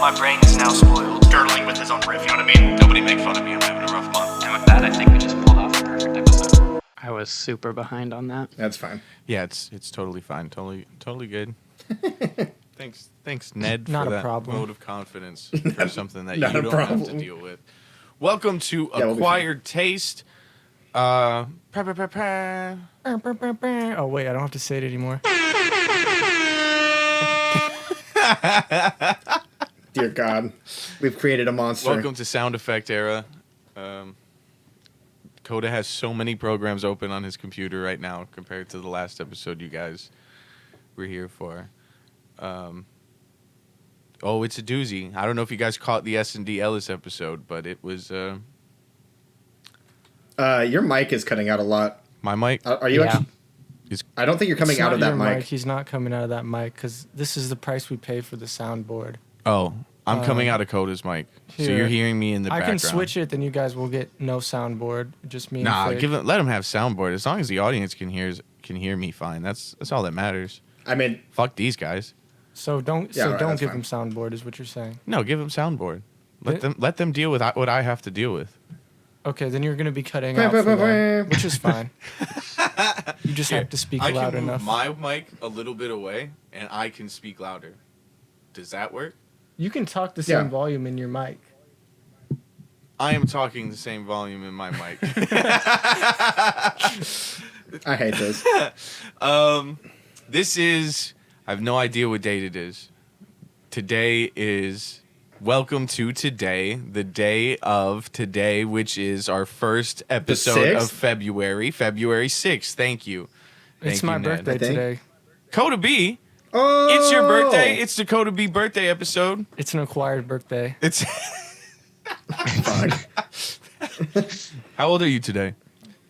My brain is now spoiled. Girdling with his own riff, you know what I mean? Nobody make fun of me, I'm having a rough month. And with that, I think we just pulled off a perfect episode. I was super behind on that. That's fine. Yeah, it's totally fine. Totally good. Thanks, Ned, Not for a that problem. vote of confidence for something that you Not a don't have to problem. deal with. Welcome to Yeah, we'll be Acquired Taste. Oh wait, I don't have to say it anymore. Dear God, we've created a monster. Welcome to Sound Effect Era. Koda has so many programs open on his computer right now compared to the last episode you guys were here for. It's a doozy. I don't know if you guys caught the S&D Ellis episode, but it was... Your mic is cutting out a lot. my mic? Are you Yeah. actually? I don't think you're coming It's out not of that your mic. He's not coming out of that mic because this is the price we pay for the soundboard. Oh, I'm coming out of Koda's mic. So here. you're hearing me in the I background. can switch it, then you guys will get no soundboard. Just me. Nah, and Flick. let him have soundboard. As long as the audience can hear me fine. That's all that matters. I mean, Fuck these guys. So don't Yeah, right, don't that's give fine. him soundboard is what you're saying. No, give them soundboard. Yeah. Let them deal with what I have to deal with. Okay, then you're gonna be cutting out for them, which is fine. You just have to speak I loud can enough. move my mic a little bit away, and I can speak louder. Does that work? You can talk the same Yeah. volume in your mic. I am talking the same volume in my mic. I hate this. This is... I have no idea what date it is. Today is... Welcome to today, the day of today, which is our first episode of 6th? February 6th. Thank you. It's Thank my you, Ned. birthday I think. today. Coda B, Oh, it's your birthday. It's the Coda B birthday episode. It's an acquired birthday. It's... Fuck. How old are you today?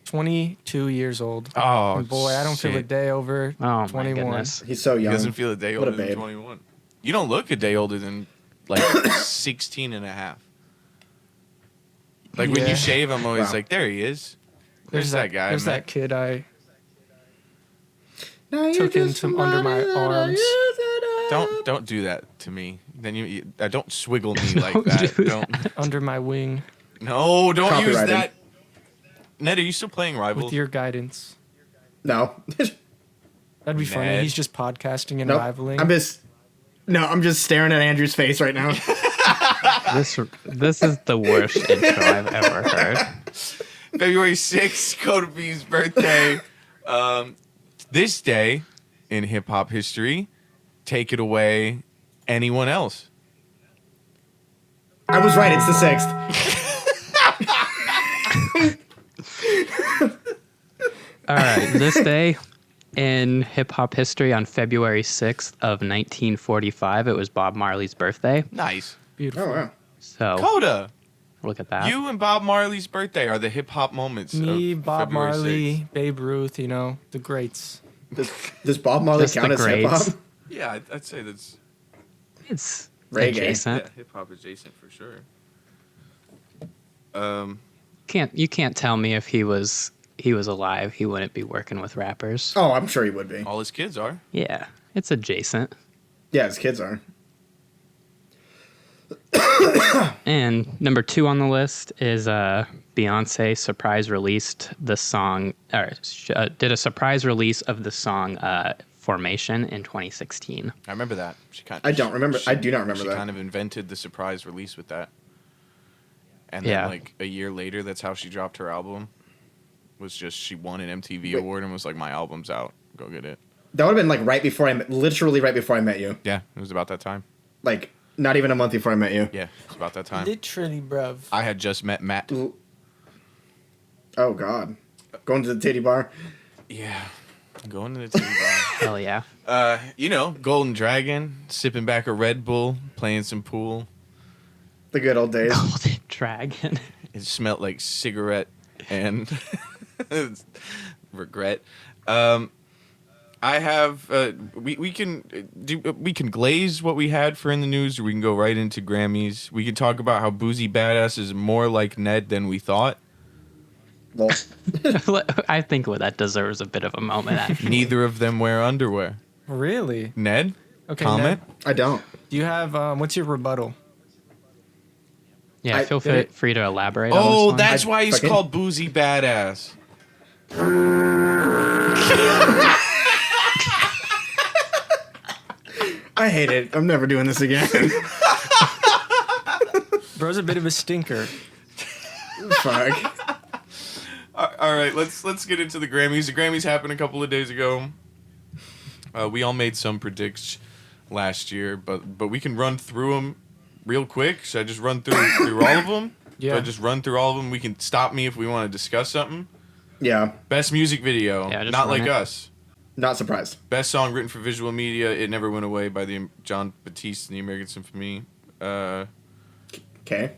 22 years old. Oh, And boy, I don't feel a shit. day over Oh my 21. goodness. He's so He young. doesn't feel a day What a older than babe. 21. You don't look a day older than, like, 16 and a half. Like, when Yeah. you shave, I'm always Wow. like, there he is. There's that guy. There's man. that kid I Now you took just into under my somebody that I arms. use it up. Don't do that to me. Then you don't swiggle me like Don't that. do Don't. under my wing No, don't use Copyrighted. that. Ned, are you still playing Rivals? with your guidance. No. That'd be funny. Ned. He's just podcasting and Nope. rivaling. I'm just staring at Andrew's face right now. This is the worst intro I've ever heard. February 6th, Koda B's birthday. This day in hip hop history, take it away, anyone else? I was right. It's the 6th. All right, this day in hip hop history on February 6th of 1945, it was Bob Marley's birthday. Nice. Beautiful. Oh wow. So Coda, look at that. you and Bob Marley's birthday are the hip hop moments. Me, of Bob February Marley, 6th. Babe Ruth, the greats. Does Bob Marley Just count the as hip hop? grades. Yeah, I'd say that's It's Reggae. adjacent. hip hop adjacent for sure. You can't tell me if he was alive, he wouldn't be working with rappers. Oh, I'm sure he would be. All his kids are. Yeah, it's adjacent. Yeah, his kids are. And number 2 on the list is Beyonce surprise released the song, did a surprise release of the song Formation in 2016. I remember that. I don't remember. I do not remember She that. kind of invented the surprise release with that. And Yeah. then, like, a year later, that's how she dropped her album. Was just she won an MTV Wait. award and was like, my album's out. Go get it. That would have been like literally right before I met you. Yeah, it was about that time. Like not even a month before I met you. Yeah, it was about that time. Literally, bruv. I had just met Matt. Oh God. Going to the titty bar. Yeah, going to the TV bar. Hell yeah. Golden Dragon, sipping back a Red Bull, playing some pool. The good old days. Golden Dragon. It smelled like cigarette and regret. I have we can glaze what we had for in the news, or we can go right into Grammys. We can talk about how Boozy Badass is more like Ned than we thought. Well, I think that deserves a bit of a moment, actually. Neither of them wear underwear. Really? Ned, Okay. comment. I don't. Do you have what's your rebuttal? Yeah, feel free to elaborate. on Oh, the song. that's why he's fucking- called Boozy Badass. I hate it. I'm never doing this again. Bro's a bit of a stinker. Fuck. All right, let's get into the Grammys. The Grammys happened a couple of days ago. We all made some predicts last year, but we can run through them real quick. Should I just run through all of them? Yeah. Should I just run through all of them? We can stop me if we want to discuss something. Yeah. Best music video, Yeah, just Not run Like it. Us. Not surprised. Best song written for visual media, It Never Went Away by the John Batiste and the American Symphony. Okay.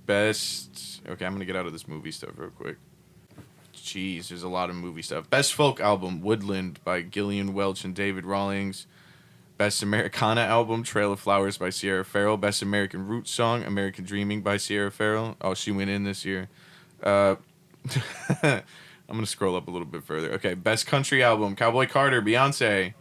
Best... Okay, I'm going to get out of this movie stuff real quick. Jeez, there's a lot of movie stuff. Best folk album, Woodland by Gillian Welch and David Rawlings. Best Americana album, Trail of Flowers by Sierra Farrell. Best American Roots song, American Dreaming by Sierra Farrell. Oh, she went in this year. I'm going to scroll up a little bit further. Okay, Best Country album, Cowboy Carter, Beyonce.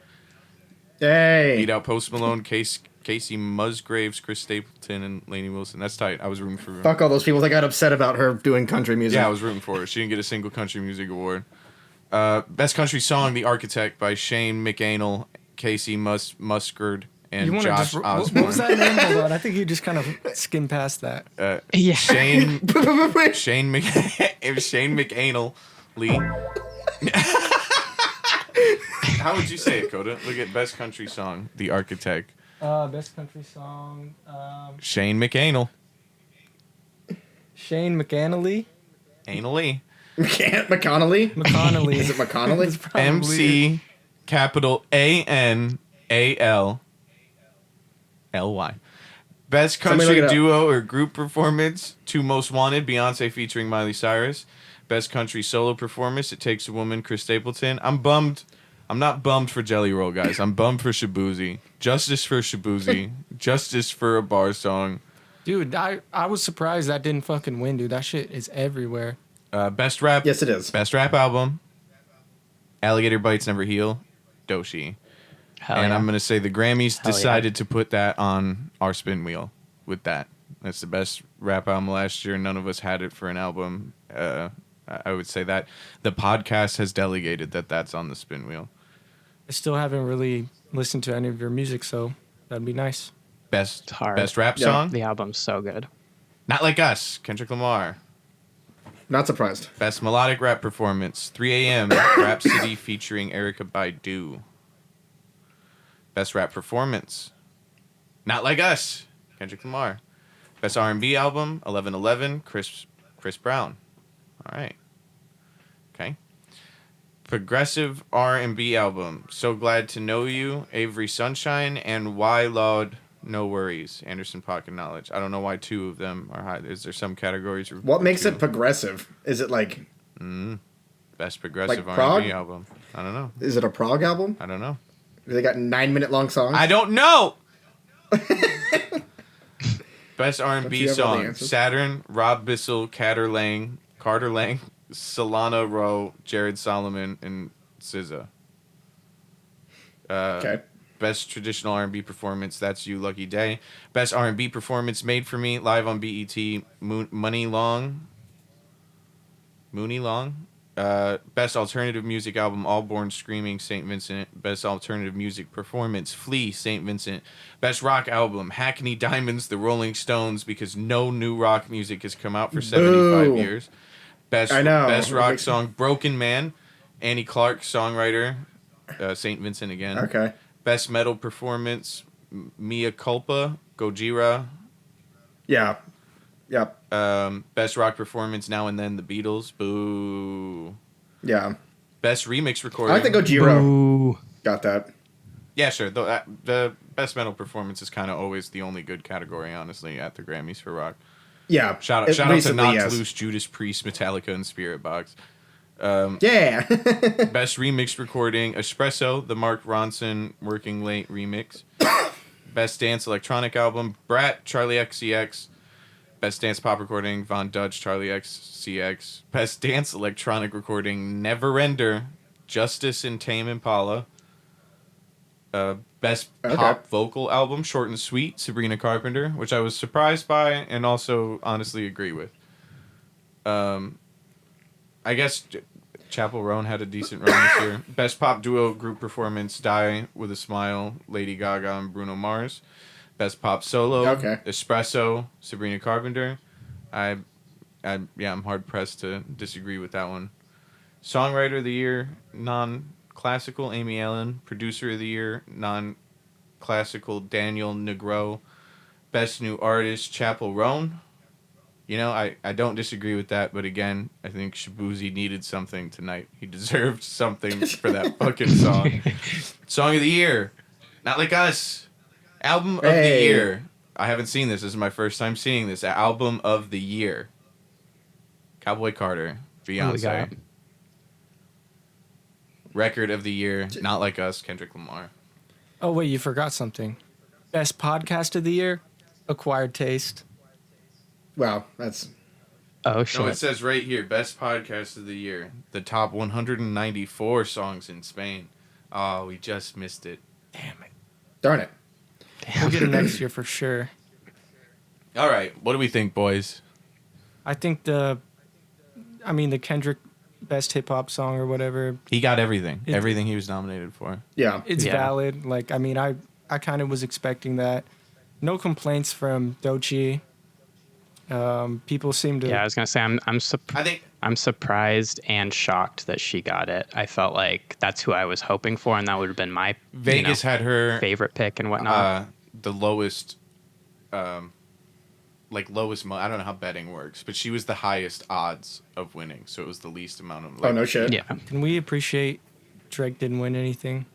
Hey. Beat out Post Malone, Casey Musgraves, Chris Stapleton, and Lainey Wilson. That's tight. I was rooting for her. Fuck all those people that got upset about her doing country music. Yeah, I was rooting for her. She didn't get a single country music award. Best country song, The Architect by Shane McAnal, Casey Musgrave, and You want to Josh just Osborne. what was that name? Hold on, I think you just kind of skimmed past that. Yeah. Shane McAnal Lee. How would you say it, Koda? Look at best country song, The Architect. Best country song. Shane McAnal. Shane McAnally. Anally. McConnelly? McConnelly. Is it McConnelly? It's probably- MC capital ANALLY. Best Somebody country look it up. duo or group performance, Two Most Wanted, Beyonce featuring Miley Cyrus. Best country solo performance, It Takes a Woman, Chris Stapleton. I'm bummed. I'm not bummed for Jelly Roll, guys. I'm bummed for Shabuzi. Justice for Shabuzi. Justice for a bar song. Dude, I was surprised that didn't fucking win, dude. That shit is everywhere. Best rap. Yes, it is. Best rap album, Alligator Bites Never Heal, Doshi. Hell And yeah. I'm going to say the Grammys Hell yeah. decided to put that on our spin wheel with that. That's the best rap album last year. None of us had it for an album. I would say that. The podcast has delegated that that's on the spin wheel. I still haven't really listened to any of your music, so that'd be nice. Best hard. best rap Yeah. song? The album's so good. Not Like Us, Kendrick Lamar. Not surprised. Best melodic rap performance, 3 a.m. Rhapsody featuring Erykah Badu. Best rap performance, Not Like Us, Kendrick Lamar. Best R&B album, 1111, Chris Brown. All right. Okay. Progressive R&B album, So Glad to Know You, Avery Sunshine, and Why Loud No Worries, Anderson Paak and Knowledge. I don't know why two of them are high. Is there some categories? What makes two? it progressive? Is it like, Best progressive Like R&B prog? album? I don't know. is it a prog album? I don't know. They got 9-minute long songs? I don't know. Best Don't R&B you have all the song: answers? Saturn, Rob Bissell, Carter Lang, Solana Rowe, Jared Solomon, and SZA. Okay. Best traditional R&B performance: That's You, Lucky Day. Best R&B performance: Made for Me, live on BET. Mooney Long. Best alternative music album: All Born Screaming, St. Vincent. Best alternative music performance: Flea, St. Vincent. Best rock album: Hackney Diamonds, The Rolling Stones, because no new rock music has come out for 75 Boo. years. Best I know. Best It rock makes- song: Broken Man, Annie Clark, songwriter. St. Vincent again. Okay. Best metal performance: Mia Culpa, Gojira. Yeah. Yep. Best rock performance: Now and Then, The Beatles. Boo. Yeah. Best remix I recording. like the Gojira. Ooh. Got that. Yeah, sure. The best metal performance is kind of always the only good category, honestly, at the Grammys for rock. Yeah. Shout out to Basically, Knocked yes. Loose, Judas Priest, Metallica, and Spirit Box. Yeah. Best remix recording: Espresso, the Mark Ronson Working Late remix. Best dance electronic album: Brat, Charlie XCX. Best dance pop recording: Von Dutch, Charlie XCX. Best dance electronic recording: Neverender, Justice and Tame Impala. Best Okay. pop vocal album, Short and Sweet, Sabrina Carpenter, which I was surprised by and also honestly agree with. I guess Chapel Roan had a decent run this year. Best pop duo group performance, Die with a Smile, Lady Gaga and Bruno Mars. Best pop solo, Okay. Espresso, Sabrina Carpenter. I'm hard pressed to disagree with that one. Songwriter of the year, non-classical, Amy Allen. Producer of the year, non-classical, Daniel Negro. Best new artist, Chapel Roan. You know, I don't disagree with that, but again, I think Shabuzi needed something tonight. He deserved something for that fucking song. Song of the year, Not Like Us. Album of the Hey. year. I haven't seen this. This is my first time seeing this. Album of the year. Cowboy Carter, Holy God. Beyonce. Record of the year, Not Like Us, Kendrick Lamar. Oh wait, you forgot something. Best podcast of the year, Acquired Taste. Wow, that's Oh shit. No, it says right here, best podcast of the year. The top 194 songs in Spain. Oh, we just missed it. Damn it. darn it. We'll get it next year for sure. All right, what do we think, boys? I think the Kendrick best hip hop song or whatever, He got everything. It- Everything he was nominated for. Yeah. it's Yeah. valid. Like, I kind of was expecting that. No complaints from Doechii. People seem to. Yeah, I was gonna say I think I'm surprised and shocked that she got it. I felt like that's who I was hoping for, and that would have been my Vegas had her favorite pick and whatnot. the lowest I don't know how betting works, but she was the highest odds of winning, so it was the least amount of Oh, no shit. Yeah. Can we appreciate Drake didn't win anything?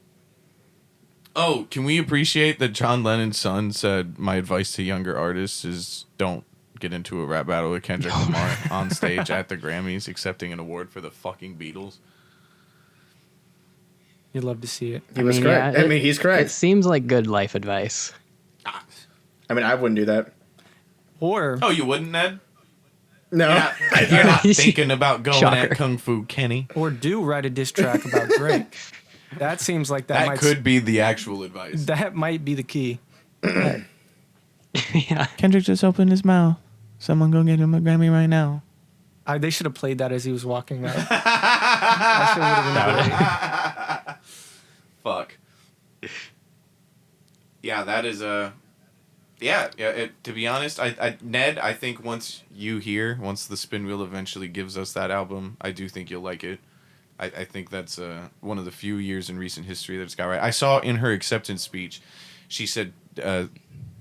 Oh, can we appreciate that John Lennon's son said, my advice to younger artists is don't get into a rap battle with Kendrick Lamar on stage at the Grammys accepting an award for the fucking Beatles. You'd love to see it. He was mean, correct. yeah, I mean, he's It correct. seems like good life advice. I mean, I wouldn't do that. Or Oh, you wouldn't, Ned? No. You're not thinking about going Shocker. at Kung Fu Kenny. do write a diss track about Drake. That seems like that That might could be the actual advice. that might be the key. Yeah. Kendrick just opened his mouth. Someone go get him a Grammy right now. They should have played that as he was walking out. That shit would have been great. Fuck. Yeah, that is a. Yeah. To be honest, Ned, I think once the spin wheel eventually gives us that album, I do think you'll like it. I think that's one of the few years in recent history that it's got right. I saw in her acceptance speech, she said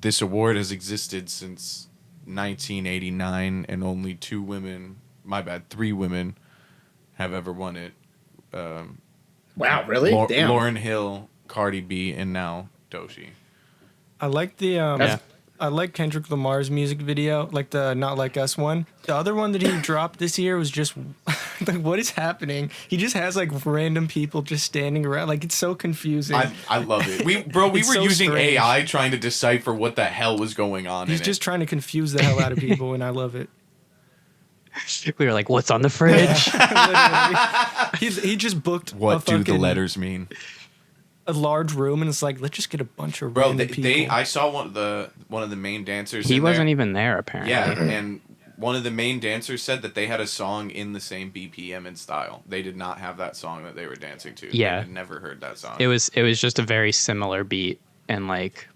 this award has existed since 1989, and only 3 women have ever won it. Wow, really? Damn. Lauryn Hill, Cardi B, and now Doechii. I like the Yeah. I like Kendrick Lamar's music video, like the Not Like Us one. The other one that he dropped this year was just like, what is happening? He just has like random people just standing around. Like, it's so confusing. I love it. We It's were so using strange. AI trying to decipher what the hell was going on. He's in just trying to confuse the hell out of people, and I love it. We were like, "What's on the fridge?" He just booked What a do the fucking- letters mean, a large room, and it's like, let's just get a bunch of bro? random people. I saw one of the main dancers. He in wasn't there. even there apparently. Yeah, and one of the main dancers said that they had a song in the same BPM and style. They did not have that song that they were dancing to. Yeah. They had never heard that song. It was just a very similar beat and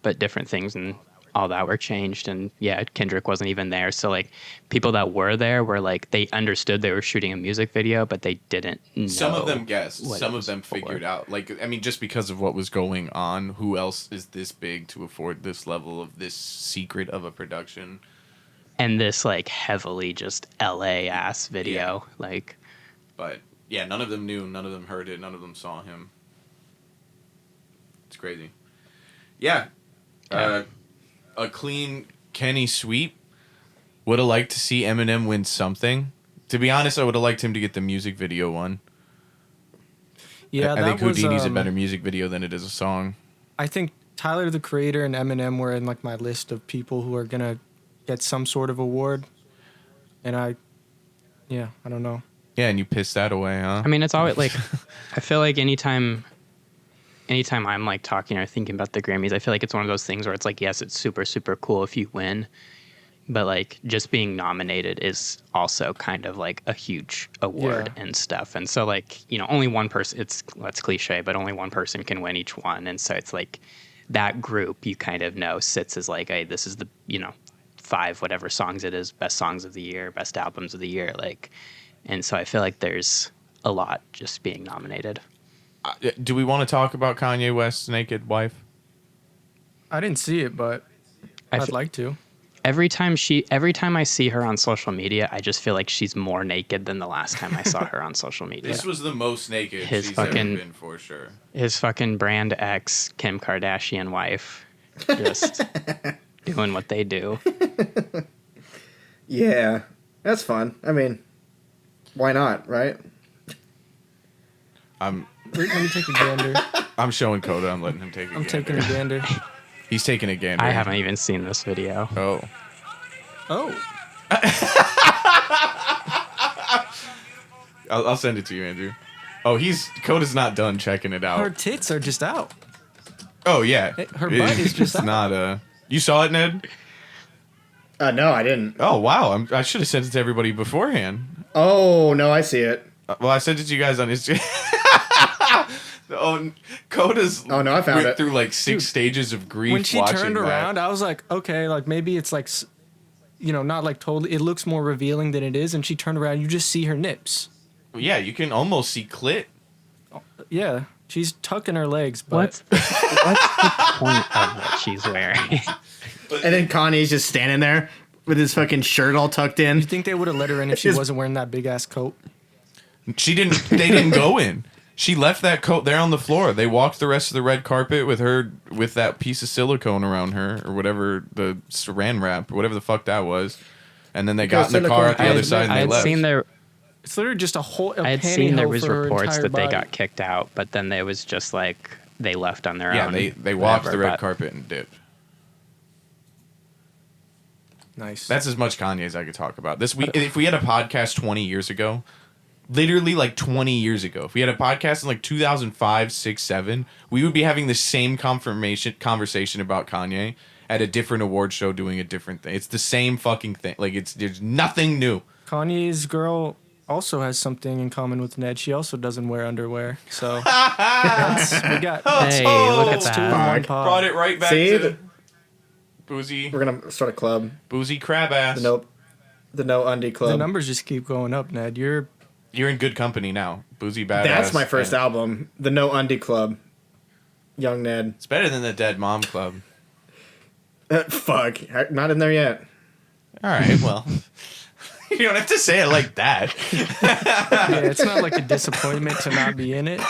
but different things and all that were changed, and yeah, Kendrick wasn't even there. So like people that were there were like, they understood they were shooting a music video, but they didn't know. Some of them guessed. what Some it of was them for. figured out. Like, I mean, just because of what was going on, who else is this big to afford this level of this secret of a production? And this like heavily just LA ass video. Like, But yeah, none of them knew. None of them heard it. None of them saw him. It's crazy. Yeah. A clean Kenny sweep. Would have liked to see Eminem win something. To be honest, I would have liked him to get the music video one. Yeah, I that think was, Houdini's a better music video than it is a song. I think Tyler the Creator and Eminem were in like my list of people who are gonna get some sort of award, and I don't know. Yeah, and you pissed that away, huh? I mean, it's always like, I feel like anytime anytime I'm like talking or thinking about the Grammys, I feel like it's one of those things where it's like, yes, it's super, super cool if you win, but like just being nominated is also kind of like a huge award and stuff. And so like, only one person, that's cliche, but only one person can win each one. And so it's like that group you kind of know sits as like, hey, this is the, 5 whatever songs it is, best songs of the year, best albums of the year. Like, and so I feel like there's a lot just being nominated. Do we want to talk about Kanye West's naked wife? I didn't see it, but I'd like to. Every time I see her on social media, I just feel like she's more naked than the last time I saw her on social media. This was the most naked His she's fucking- ever been, for sure. His fucking brand ex, Kim Kardashian wife, just doing what they do. Yeah, that's fun. I mean, why not, right? Let me take a gander. I'm showing Koda. I'm letting him take a gander. I'm taking a gander. He's taking a gander. I haven't even seen this video. Oh. Oh, I'll send it to you, Andrew. Oh, Koda's not done checking it her out. tits are just out. Oh, yeah. Her butt is just It's out. not, you saw it, Ned? No, I didn't. Oh, wow. I should have sent it to everybody beforehand. Oh, no, I see it. Well, I sent it to you guys on Instagram. Koda's Oh, no, I found went it. through like 6 stages of grief When she watching turned that. around, I was like, okay, like maybe it's like, not like totally. It looks more revealing than it is. And she turned around, you just see her nips. Yeah, you can almost see clit. Yeah, she's tucking her legs, but What's the point of what she's wearing? And then Kanye's just standing there with his fucking shirt all tucked in. you think they would have let her in if she His- wasn't wearing that big ass coat? They didn't go in. She left that coat there on the floor. They walked the rest of the red carpet with her, with that piece of silicone around her, or whatever, the saran wrap, or whatever the fuck that was. And then they got in the car at the other side and I they had left. seen there. It's literally just a whole. I had seen there was reports that they got kicked out, but then it was just like they left on their Yeah, own. they walked whatever, the red but- carpet and dipped. Nice. That's as much Kanye as I could talk about. If we had a podcast 20 years ago, literally like 20 years ago, if we had a podcast in like 2005, 6, 7, we would be having the same conversation about Kanye at a different award show doing a different thing. It's the same fucking thing. Like there's nothing new. Kanye's girl also has something in common with Ned. She also doesn't wear underwear. So we got Hey, look at it's two in that. one pod. Brought it right back See? to boozy We're gonna start a club. crab ass. The No Undie Club. The numbers just keep going up, Ned. You're You're in good company now. Boozy badass. That's my first and album. The No Undie Club. Young Ned. It's better than the Dead Mom Club. Fuck. Not in there yet. All right, well, you don't have to say it like that. yeah, it's not like a disappointment to not be in it.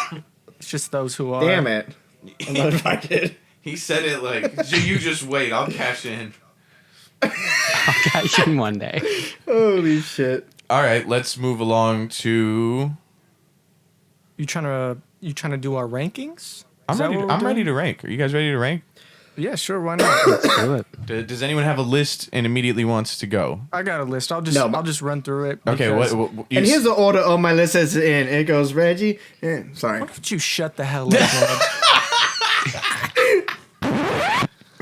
It's just those who are. Damn it. I'm not invited. He said it like, you just wait, I'll cash in. I'll catch you one day. Holy shit. All right, let's move along to. You trying to do our rankings? I'm Is that ready. what we're I'm ready doing? to rank. Are you guys ready to rank? Yeah, sure. Why not? Do it. Does anyone have a list and immediately wants to go? I got a list. I'll No, just run through it. Okay, because- what you And here's the order on my list as in. It goes Reggie. Sorry. Why don't you shut the hell up, Ned?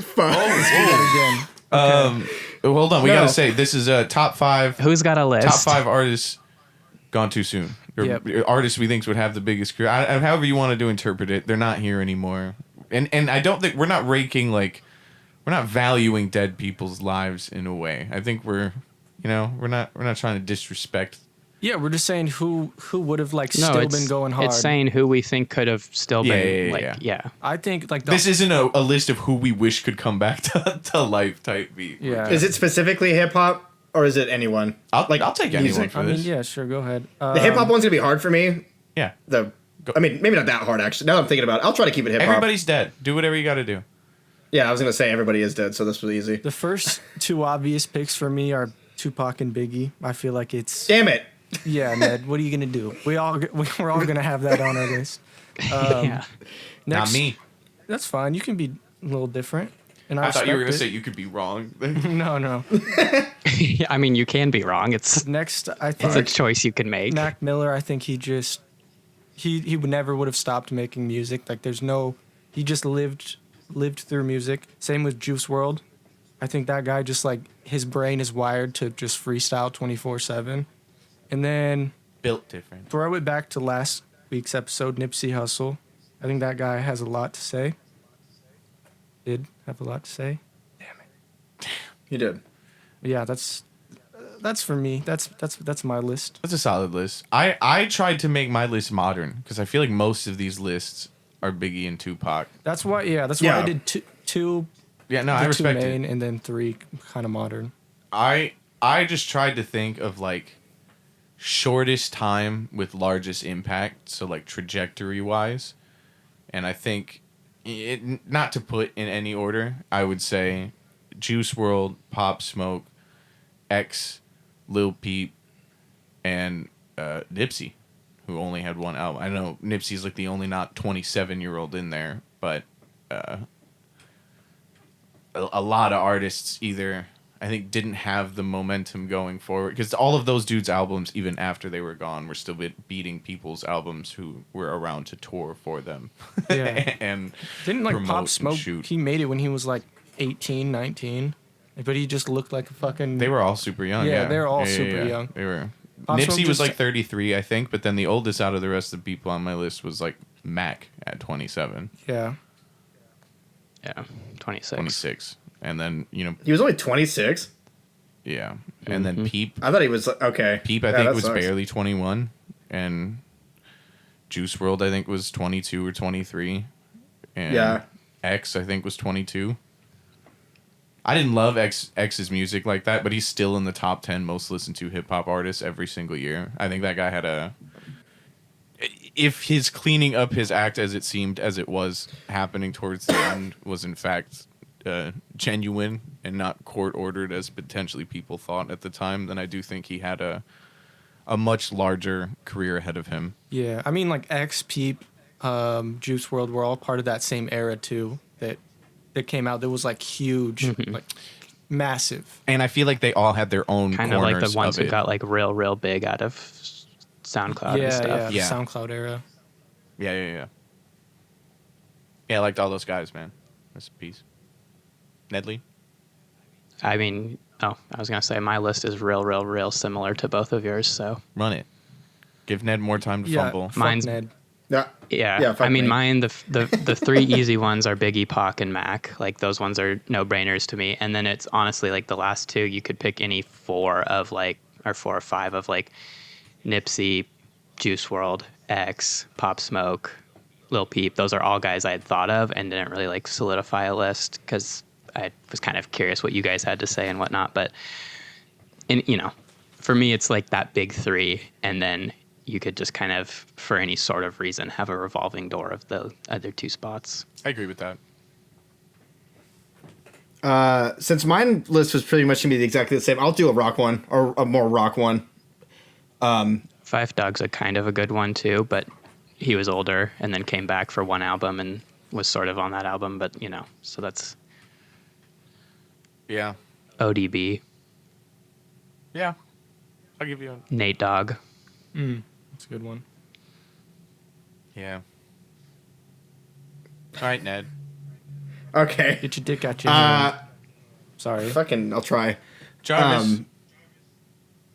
Fuck. Again. hold on, we No. gotta say this is a top 5 Who's got a list? top 5 artists gone too soon. Or Yep. artists we think would have the biggest career. However you want to interpret it, they're not here anymore. And I don't think we're not ranking like we're not valuing dead people's lives in a way. I think we're not trying to disrespect. Yeah, we're just saying who would have like No, still it's, been going hard. it's saying who we think could have still been Yeah. yeah. I think like the, This isn't a list of who we wish could come back to life type beat. Yeah. Is it specifically hip hop or is it anyone? I'll take anyone music. for I mean, this. yeah, sure, go ahead. The hip hop one's gonna be hard for me. Yeah. I mean, maybe not that hard actually. Now that I'm thinking about it, I'll try to keep it hip hop. Everybody's dead. Do whatever you got to do. Yeah, I was gonna say everybody is dead, so this was easy. The first two obvious picks for me are Tupac and Biggie. I feel like it's Damn it. yeah, Ned. What are you gonna do? We're all gonna have that on our list. Yeah. Not me. That's fine. You can be a little different. And I thought you were respect gonna say it. you could be wrong. No. I mean, you can be wrong. It's Next, I a think choice you can make. Mac Miller. I think he would never would have stopped making music. Like there's no, he just lived through music. Same with Juice WRLD. I think that guy just like his brain is wired to just freestyle 24/7. And then Built different. throw it back to last week's episode, Nipsey Hussle. I think that guy has a lot to say. Did have a lot to say. You did. Yeah, that's for me. That's my list. That's a solid list. I tried to make my list modern because I feel like most of these lists are Biggie and Tupac. That's why. Yeah, that's why I did two. Yeah, no, the I two respect main it. and then three kind of modern. I just tried to think of like shortest time with largest impact, so like trajectory wise, and I think it not to put in any order. I would say Juice WRLD, Pop Smoke, X, Lil Peep, and Nipsey, who only had one album. I know Nipsey's like the only not 27-year-old in there, but a lot of artists either I think didn't have the momentum going forward because all of those dudes' albums, even after they were gone, were still beating people's albums who were around to tour for them. Yeah. And Didn't like promote Pop and Smoke? shoot. He made it when he was like 18, 19. But he just looked like a fucking. They were all super young. Yeah, Yeah, they were all super young. They were. Pop Smoke Nipsey was just- like 33, I think, but then the oldest out of the rest of the people on my list was like Mac at 27, Yeah. Yeah, 26. 26. And then, He was only 26. yeah. And then Peep. I thought he was okay. Peep, I Yeah, think, that was sucks. barely 21. And Juice WRLD, I think, was 22 or 23. And Yeah. X, I think, was 22. I didn't love X's music like that, but he's still in the top 10 most listened to hip hop artists every single year. I think that guy had a. If his cleaning up his act, as it seemed, as it was happening towards the end, was in fact genuine and not court ordered as potentially people thought at the time, then I do think he had a much larger career ahead of him. Yeah. I mean, like X, Peep, Juice WRLD were all part of that same era too. That came out. That was like huge, like massive. And I feel like they all had their own Kind of corners like the ones of who it. got like real big out of SoundCloud and Yeah, stuff. yeah. Yeah. SoundCloud era. Yeah. Yeah, I liked all those guys, man. Rest in peace. Nedley? I mean, I was gonna say my list is real similar to both of yours. So Run it. Give Ned more time to Yeah. fumble. Fuck Mine's- Ned. Yeah. yeah, Yeah, fuck I mean, me. mine the three easy ones are Biggie, Pac, and Mac. Like those ones are no brainers to me. And then it's honestly like the last two. You could pick any four or five of like Nipsey, Juice WRLD, X, Pop Smoke, Lil Peep. Those are all guys I had thought of and didn't really like solidify a list because I was kind of curious what you guys had to say and whatnot. But for me, it's like that big three, and then you could just kind of, for any sort of reason, have a revolving door of the other two spots. I agree with that. Since mine list was pretty much gonna be exactly the same, I'll do a rock one or a more rock one. Five Dog's a kind of a good one too, but he was older and then came back for one album and was sort of on that album, but so that's Yeah. ODB, Yeah. I'll give you a... Nate Dogg. That's a good one. Yeah. All right, Ned. Okay. Get your dick out your hand. Sorry. Fucking, I'll try. Jarvis.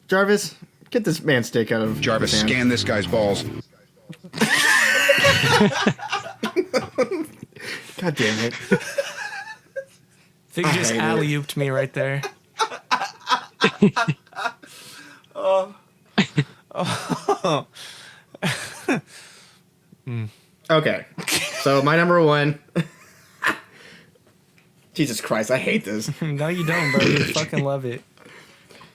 Jarvis, get this man's dick out of Jarvis, his hand. scan this guy's balls. God damn it. Think just hate it. alley-ooped me right there. Okay. So my number one. Jesus Christ, I hate this. No, you don't, bro. You fucking love it.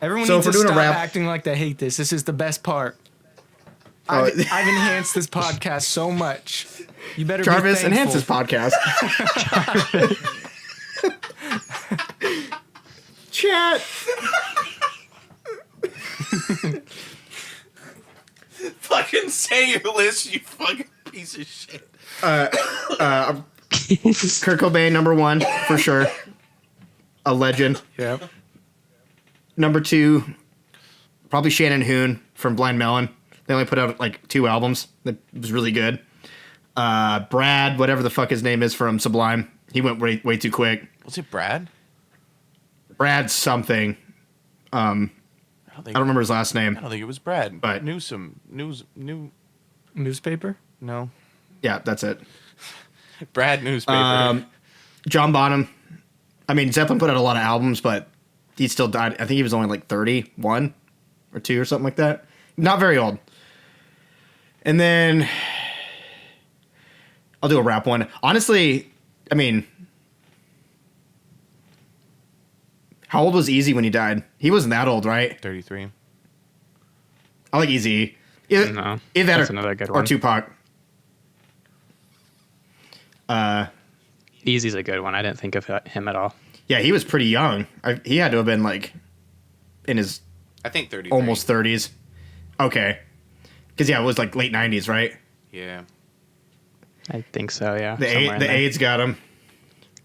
Everyone So needs if to we're doing a stop rap- acting like they hate this. This is the best part. Oh, I've enhanced this podcast so much. You better Jarvis, be enhance thankful. this podcast. Chat. Fucking say your list, you fucking piece of shit. Kurt Cobain, number one, for sure. A legend. Yep. Number two, probably Shannon Hoon from Blind Melon. They only put out like 2 albums. That was really good. Brad, whatever the fuck his name is from Sublime, he went way too quick. Was it Brad? Brad something. I don't remember his last name. I don't think it was Brad. But Newspaper? No. Yeah, that's it. Brad Newspaper. John Bonham. I mean, Zeppelin put out a lot of albums, but he still died. I think he was only like 31 or 2 or something like that. Not very old. And then I'll do a rap one. Honestly, I mean, how old was Easy when he died? He wasn't that old, right? 33. I like Easy. No, that's another good or one. Tupac. Easy's a good one. I didn't think of him at all. Yeah, he was pretty young. He had to have been like in his I think 33. almost 30s. Okay. Because, yeah, it was like late 90s, right? Yeah. I think so, yeah. The somewhere in there. AIDS got him.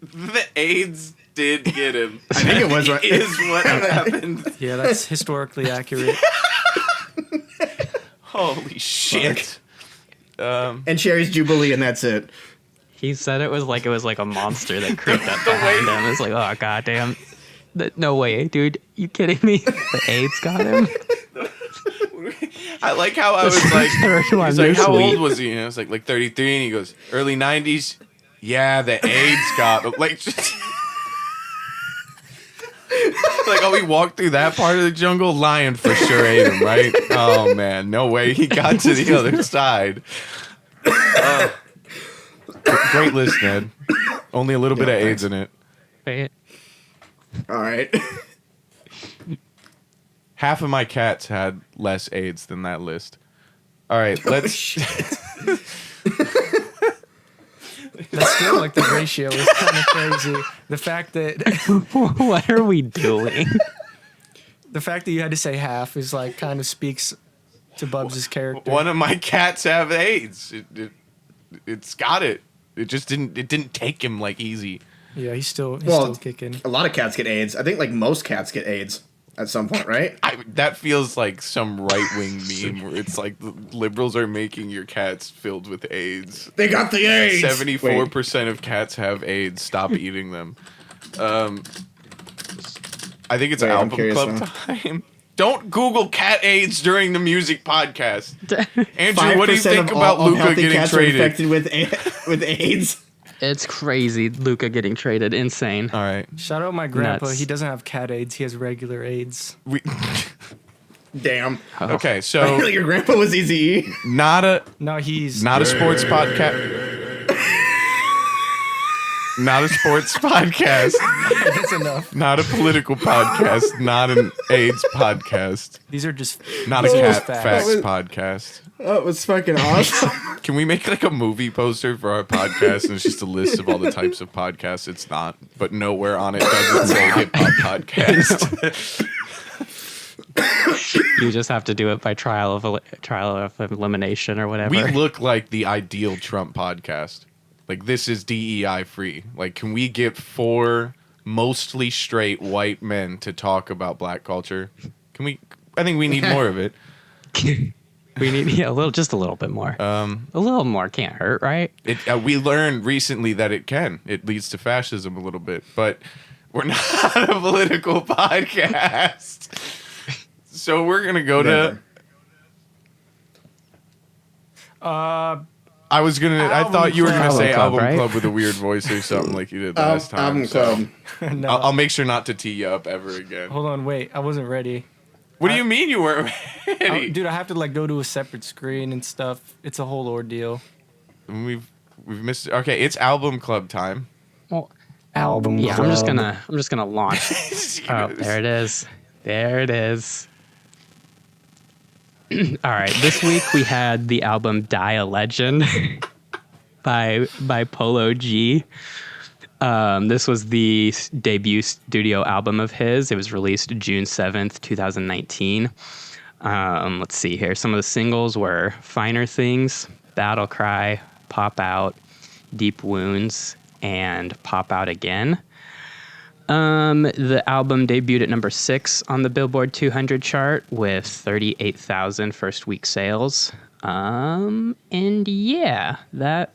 The AIDS did get him. I think it was right. Is what happened. Yeah, that's historically accurate. Holy shit. And Cherry's Jubilee, and that's it. He said it was like a monster that creeped up behind him. It's like, oh, goddamn. No way, dude. You kidding me? The AIDS got him? I like how I was like, he's like, how old was he? And I was like 33, and he goes, early 90s. Yeah, the AIDS got him. Like, just, like, oh, he walked through that part of the jungle. Lion for sure ate him, right? Oh man, no way. He got to the other side. Great list, Ned. Only a little bit of AIDS in it. Wait. All right. Half of my cats had less AIDS than that list. All right, let's. That's still like the ratio is kind of crazy. The fact that What are we doing? you had to say half is like kind of speaks to Bubs' character. One of my cats have AIDS. It's got it. It just didn't. It didn't take him like easy. Yeah, he's still kicking. A lot of cats get AIDS. I think like most cats get AIDS at some point, right? That feels like some right wing meme where it's like the liberals are making your cats filled with AIDS. They got the AIDS. 74% of cats have AIDS. Stop eating them. I think it's Wait, I'm album curious club now. time. Don't Google cat AIDS during the music podcast. Andrew, what do you 5% think of about all Luca healthy getting cats are traded? infected with AIDS. It's crazy. Luca getting traded. Insane. All right. Shout out my grandpa. Nuts. He doesn't have cat AIDS. He has regular AIDS. Damn. Okay, I so feel like your grandpa was Easy. not a He's sports podcast. Not a sports podcast. That's enough. Not a political podcast. Not an AIDS podcast. These are just Not a these are cat just facts was- podcast. That was fucking awesome. Can we make like a movie poster for our podcast and it's just a list of all the types of podcasts? It's not, but nowhere on it does it say hip hop podcast. You just have to do it by trial of elimination or whatever. We look like the ideal Trump podcast. Like this is DEI free. Like, can we get 4 mostly straight white men to talk about black culture? Can we? I think we need more of it. We need just a little bit more. A little more can't hurt, right? We learned recently that it can. It leads to fascism a little bit, but we're not a political podcast. So we're gonna go Never. to. I thought you were gonna Album say Club, album right? club with a weird voice or something like you did last time. Album so Club. no. I'll make sure not to tee you up ever again. Hold on, wait. I wasn't ready. What do you mean you weren't ready? Dude, I have to like go to a separate screen and stuff. It's a whole ordeal. We've missed. Okay, it's album club time. Well, Album yeah, Club. I'm just gonna launch. Oh, there it is. There it is. All right, this week we had the album "Die a Legend" by Polo G. This was the debut studio album of his. It was released June 7th, 2019. Let's see here. Some of the singles were "Finer Things," "Battle Cry," "Pop Out," "Deep Wounds," and "Pop Out Again." The album debuted at number 6 on the Billboard 200 chart with 38,000 first week sales. And yeah, that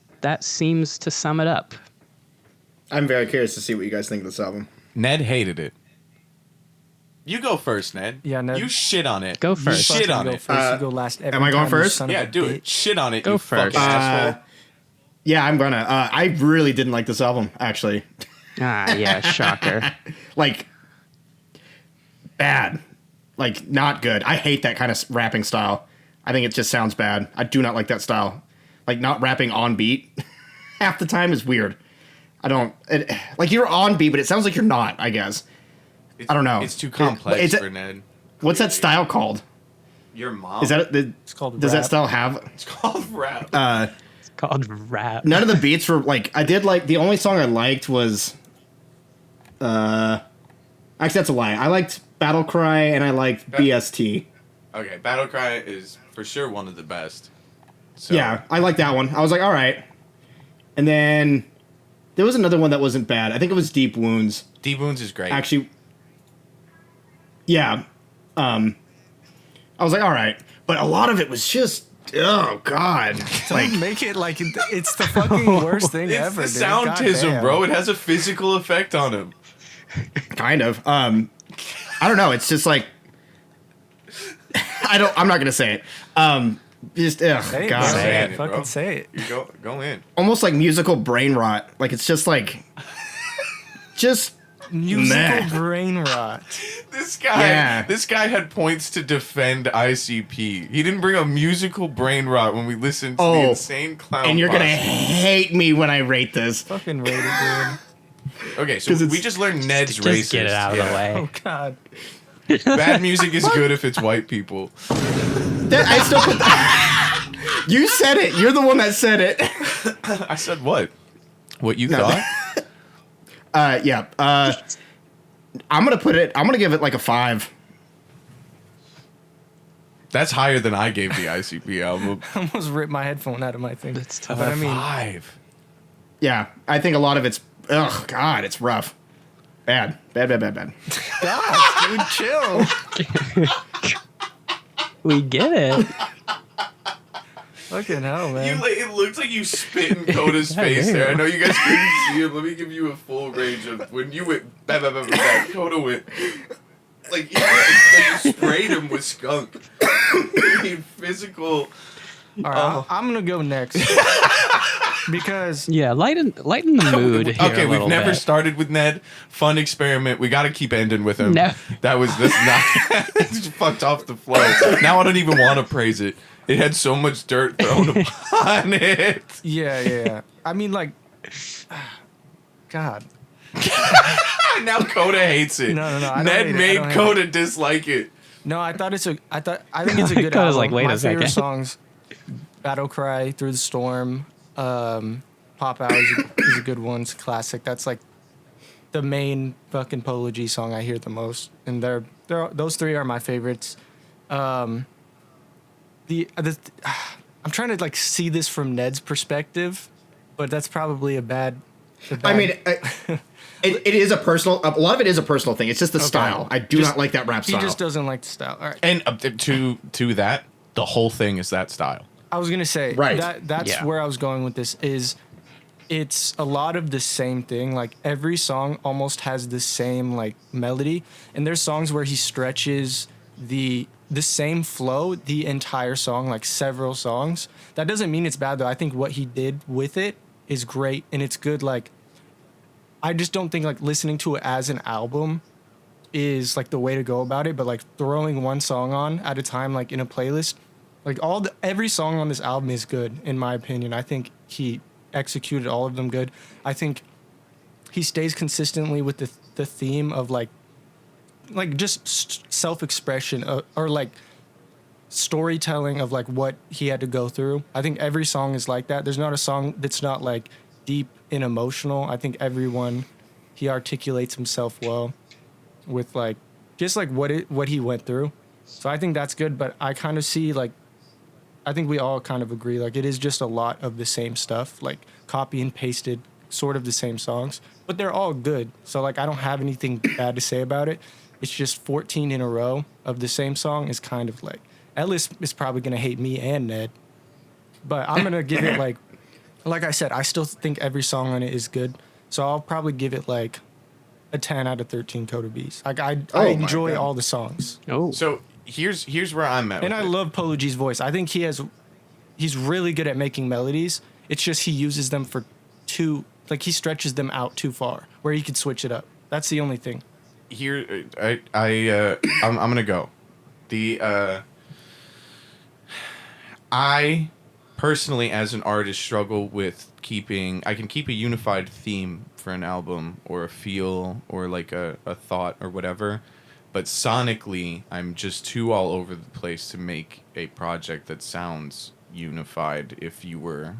seems to sum it up. I'm very curious to see what you guys think of this album. Ned hated it. You go first, Ned. Yeah, Ned. You shit on it. Go You first. shit on Go it. first. You go last. Every am I going time, you first? son of Yeah, a do it. bitch. Shit on it. Go you first. fucking asshole. Yeah, I'm gonna. I really didn't like this album, actually. Yeah, shocker. Like, bad. Like, not good. I hate that kind of rapping style. I think it just sounds bad. I do not like that style. Like, not rapping on beat half the time is weird. I don't... like, you're on beat, but it sounds like you're not, I guess. I don't know. It's too complex Is it- for Ned. What's that style called? Your mom. Is that... It's called does rap. that style have... It's called rap. It's called rap. None of the beats were, like... I did like... The only song I liked was... Actually, that's a lie. I liked Battle Cry and I liked BST. Okay, Battle Cry is for sure one of the best. So, Yeah, I like that one. I was like, all right. And then there was another one that wasn't bad. I think it was Deep Wounds. Deep Wounds is great. Actually, yeah. I was like, all right. But a lot of it was just, oh, God. Like, Don't make it like it's the fucking worst thing it's ever. the dude. soundtism, Goddamn. bro. It has a physical effect on him. kind of. I don't know. It's just like, I'm not going to say it. Just, ugh, Say it, God. bro. Say it, Fucking bro. say it. You go in. Almost like musical brain rot. Like, it's just like, just Musical meh. brain rot. This guy had points to defend ICP. He didn't bring a musical brain rot when we listened to the Insane Clown And you're going to Posse. hate me when I rate this. Fucking rate it, dude. Okay, so 'Cause we it's- just learned Ned's Just racist. get it out of the Yeah. way. Oh God. Bad music is good if it's white people. I still put that. You said it. You're the one that said it. I said what? What you thought? Yeah. I'm gonna give it like a 5. That's higher than I gave the ICP album. I almost ripped my headphone out of my thing. That's tough. But I mean, 5. Yeah, I think a lot of it's. Ugh, God, it's rough. Bad. gosh, dude, chill. We get it. Fucking hell, man. It looked like you spit in Koda's Yeah, face there. I damn. know you guys couldn't see it. Let me give you a full range of when you went. Bah, bah, bah, bah, bah, Koda went. Like you sprayed him with skunk. You need physical. All right, I'm gonna go next because Yeah, lighten the mood. Here Okay, a we've little never bit. started with Ned. Fun experiment. We got to keep ending with him. No. That was this. Not it's fucked off the flow. Now I don't even want to praise it. It had so much dirt thrown upon it. yeah. I mean, like, God. Now Koda hates it. No, I don't Ned hate it. I made don't hate Koda dislike it. No, I think it's a good Koda's album. like, wait My a favorite second. songs, Battle Cry, Through the Storm, Pop Out is a good one. It's a classic. That's like the main fucking Polo G song I hear the most, and those 3 are my favorites. I'm trying to like see this from Ned's perspective, but that's probably a bad. I mean, it is a personal. A lot of it is a personal thing. It's just the style. I do Just- not like that rap he style. just doesn't like the style. All right. And to that, the whole thing is that style. I was gonna say Right. That's Yeah. where I was going with this. Is it's a lot of the same thing. Like every song almost has the same like melody, and there's songs where he stretches the same flow the entire song, like several songs. That doesn't mean it's bad though. I think what he did with it is great and it's good. Like I just don't think like listening to it as an album is like the way to go about it. But like throwing one song on at a time, like in a playlist. Like every song on this album is good in my opinion. I think he executed all of them good. I think he stays consistently with the theme of like just self-expression or like storytelling of like what he had to go through. I think every song is like that. There's not a song that's not like deep and emotional. I think everyone he articulates himself well with like just like what he went through. So I think that's good, but I kind of see like I think we all kind of agree like it is just a lot of the same stuff, like copy and pasted sort of the same songs, but they're all good. So like I don't have anything bad to say about it. It's just 14 in a row of the same song is kind of like, Ellis is probably gonna hate me and Ned, but I'm gonna give it like I said, I still think every song on it is good. So I'll probably give it like a 10 out of 13 Koda B's. Like I my enjoy God. all the songs. Oh, So here's where I'm at. And with I it. love Polo G's voice. I think he's really good at making melodies. It's just he uses them for he stretches them out too far where he could switch it up. That's the only thing. Here I'm gonna go. I personally, as an artist, struggle with I can keep a unified theme for an album or a feel or like a thought or whatever, but sonically I'm just too all over the place to make a project that sounds unified. If you